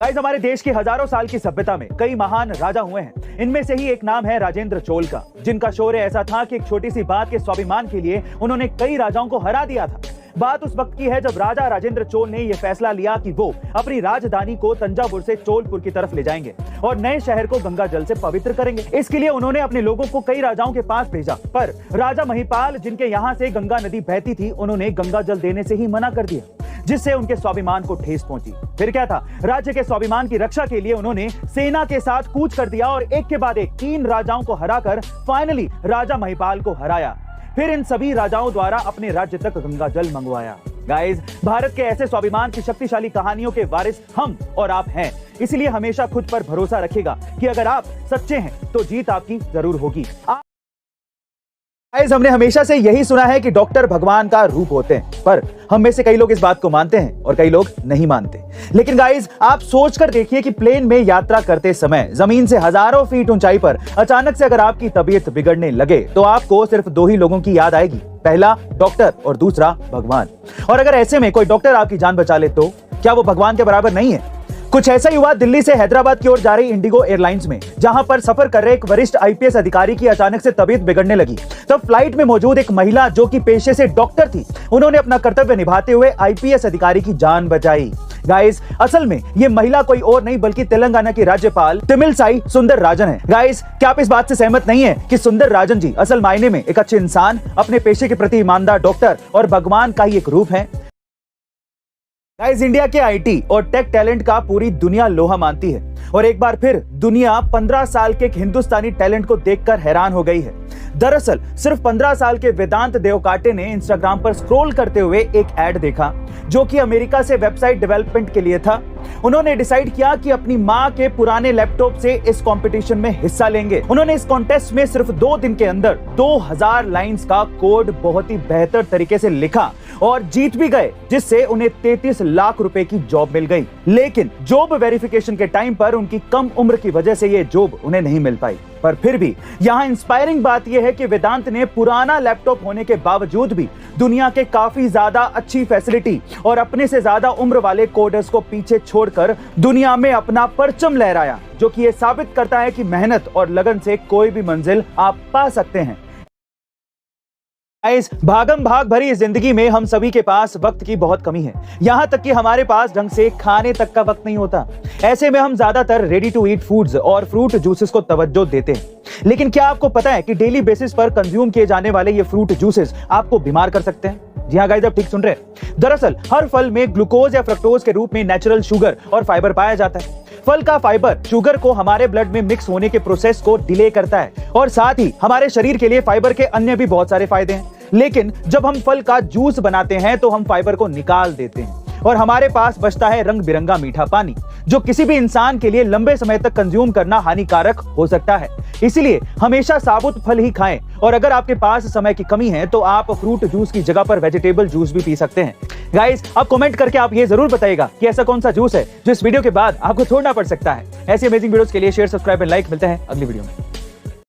Guys, हमारे देश की हजारों साल की सभ्यता में कई महान राजा हुए हैं। इनमें से ही एक नाम है राजेंद्र चोल का, जिनका शौर्य ऐसा था कि एक छोटी सी बात के स्वाभिमान के लिए उन्होंने कई राजाओं को हरा दिया था। बात उस वक्त की है जब राजा राजेंद्र चोल ने यह फैसला लिया कि वो अपनी राजधानी को तंजावुर से चोलपुर की तरफ ले जाएंगे और नए शहर को गंगा जल से पवित्र करेंगे। इसके लिए उन्होंने अपने लोगों को कई राजाओं के पास भेजा, पर राजा महिपाल, जिनके यहाँ से गंगा नदी बहती थी, उन्होंने गंगा जल देने से ही मना कर दिया, जिससे उनके स्वाभिमान को ठेस पहुंची। फिर क्या था, राज्य के स्वाभिमान की रक्षा के लिए उन्होंने सेना के साथ कूच कर दिया और एक के बाद एक 3 राजाओं को हराकर फाइनली राजा महिपाल को हराया। फिर इन सभी राजाओं द्वारा अपने राज्य तक गंगा जल मंगवाया। गाइस, भारत के ऐसे स्वाभिमान की शक्तिशाली कहानियों के वारिस हम और आप हैं। इसलिए हमेशा खुद पर भरोसा रखिएगा कि अगर आप सच्चे हैं तो जीत आपकी जरूर होगी। गाइस, हमने हमेशा से यही सुना है कि डॉक्टर भगवान का रूप होते हैं, पर हम में से कई लोग इस बात को मानते हैं और कई लोग नहीं मानते। लेकिन गाइस, आप सोचकर देखिए कि प्लेन में यात्रा करते समय जमीन से हजारों फीट ऊंचाई पर अचानक से अगर आपकी तबीयत बिगड़ने लगे तो आपको सिर्फ 2 ही लोगों की याद आएगी, पहला डॉक्टर और दूसरा भगवान। और अगर ऐसे में कोई डॉक्टर आपकी जान बचा ले तो क्या वो भगवान के बराबर नहीं है? कुछ ऐसा ही हुआ दिल्ली से हैदराबाद की ओर जा रही इंडिगो एयरलाइंस में, जहां पर सफर कर रहे एक वरिष्ठ आईपीएस अधिकारी की अचानक से तबीयत बिगड़ने लगी। तब फ्लाइट में मौजूद एक महिला, जो कि पेशे से डॉक्टर थी, उन्होंने अपना कर्तव्य निभाते हुए आईपीएस अधिकारी की जान बचाई। गाइस, असल में ये महिला कोई और नहीं बल्कि तेलंगाना की राज्यपाल तमिलसाई सुंदरराजन है। गाइस, क्या आप इस बात से सहमत नहीं है कि सुंदरराजन जी असल मायने में एक अच्छे इंसान, अपने पेशे के प्रति ईमानदार डॉक्टर और भगवान का ही एक रूप है? गाइस, इंडिया के आईटी और टेक टैलेंट का पूरी दुनिया लोहा मानती है और एक बार फिर दुनिया 15 साल के एक हिंदुस्तानी टैलेंट को देखकर हैरान हो गई है। दरअसल सिर्फ 15 साल के वेदांत देवकाटे ने इंस्टाग्राम पर स्क्रॉल करते हुए एक ऐड देखा, जो कि अमेरिका से वेबसाइट डेवलपमेंट के लिए था। उन्होंने डिसाइड किया कि अपनी मां के पुराने लैपटॉप से इस कंपटीशन में हिस्सा लेंगे। उन्होंने इस कॉन्टेस्ट में सिर्फ 2 दिन के अंदर 2000 लाइंस का कोड बहुत ही बेहतर तरीके से लिखा और जीत भी गए, जिससे उन्हें 33 लाख रुपए की जॉब मिल गई। लेकिन जॉब वेरिफिकेशन के टाइम पर उनकी कम उम्र की वजह से ये जॉब उन्हें नहीं मिल पाई। पर फिर भी यहाँ इंस्पायरिंग बात यह है कि वेदांत ने पुराना लैपटॉप होने के बावजूद भी दुनिया के काफी ज्यादा अच्छी फैसिलिटी और अपने से ज्यादा उम्र वाले कोडर्स को पीछे छोड़कर दुनिया में अपना परचम लहराया, जो कि ये साबित करता है कि मेहनत और लगन से कोई भी मंजिल आप पा सकते हैं। इस भागम भाग भरी जिंदगी में हम सभी के पास वक्त की बहुत कमी है, यहाँ तक कि हमारे पास ढंग से खाने तक का वक्त नहीं होता। ऐसे में हम ज्यादातर रेडी टू ईट फूड्स और फ्रूट जूसेस को तवज्जो देते हैं। लेकिन क्या आपको पता है कि डेली बेसिस पर कंज्यूम किए जाने वाले ये फ्रूट जूसेस आपको बीमार कर सकते हैं? जी हाँ गाइस, आप ठीक सुन रहे हैं। दरअसल हर फल में ग्लूकोज या फ्रक्टोज के रूप में नेचुरल शुगर और फाइबर पाया जाता है। फल का फाइबर शुगर को हमारे ब्लड में मिक्स होने के प्रोसेस को डिले करता है और साथ ही हमारे शरीर के लिए फाइबर के अन्य भी बहुत सारे फायदे हैं। लेकिन जब हम फल का जूस बनाते हैं तो हम फाइबर को निकाल देते हैं और हमारे पास बचता है रंग बिरंगा मीठा पानी, जो किसी भी इंसान के लिए लंबे समय तक कंज्यूम करना हानिकारक हो सकता है। इसलिए हमेशा साबुत फल ही खाएं और अगर आपके पास समय की कमी है तो आप फ्रूट जूस की जगह पर वेजिटेबल जूस भी पी सकते हैं। गाइस, आप कमेंट करके आप ये जरूर बताइएगा कि ऐसा कौन सा जूस है जो इस वीडियो के बाद आपको छोड़ना पड़ सकता है। ऐसी अमेजिंग वीडियोस के लिए शेयर, सब्सक्राइब एंड लाइक। मिलते हैं अगली वीडियो में।